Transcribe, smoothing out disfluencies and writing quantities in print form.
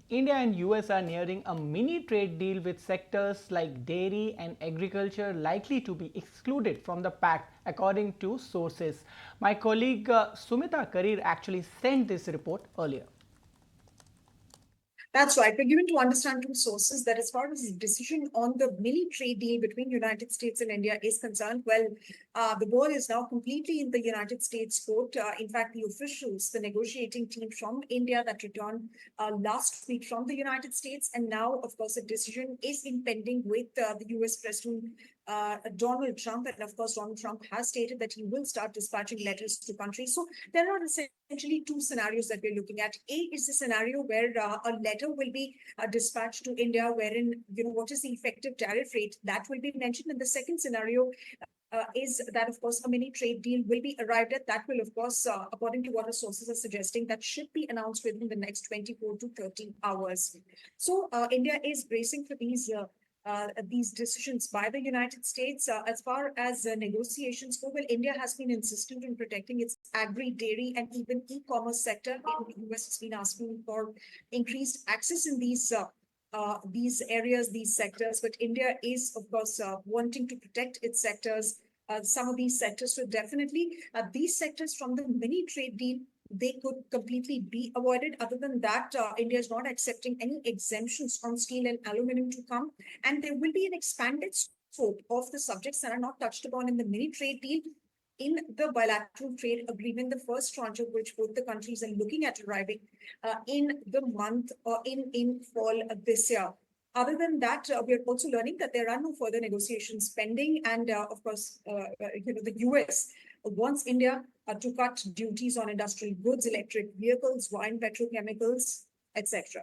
India and US are nearing a mini trade deal with sectors like dairy and agriculture likely to be excluded from the pact, according to sources. My colleague Sumita Karir actually sent this report earlier. That's right. We're given to understand from sources that as far as the decision on the mini trade deal between United States and India is concerned, well, the ball is now completely in the United States court. In fact, the officials, the negotiating team from India that returned last week from the United States, and now, of course, a decision is impending with the US President Donald Trump. And of course, Donald Trump has stated that he will start dispatching letters to countries. So there are essentially two scenarios that we're looking at. A is the scenario where a letter will be dispatched to India, wherein what is the effective tariff rate that will be mentioned. And the second scenario is that, of course, a mini trade deal will be arrived at. That will, of course, according to what the sources are suggesting, that should be announced within the next 24 to 30 hours. So India is bracing for these decisions by the United States. As far as negotiations go, well, India has been insistent in protecting its agri, dairy, and even e-commerce sector. In the US has been asking for increased access in these areas, these sectors. But India is, of course, wanting to protect its sectors, some of these sectors. So definitely these sectors from the mini trade deal, they could completely be avoided. Other than that, India is not accepting any exemptions on steel and aluminum to come. And there will be an expanded scope of the subjects that are not touched upon in the mini trade deal in the bilateral trade agreement, the first tranche of which both the countries are looking at arriving in the month or in fall this year. Other than that, we are also learning that there are no further negotiations pending. And of course, the US wants India to cut duties on industrial goods, electric vehicles, wine, petrochemicals, etc.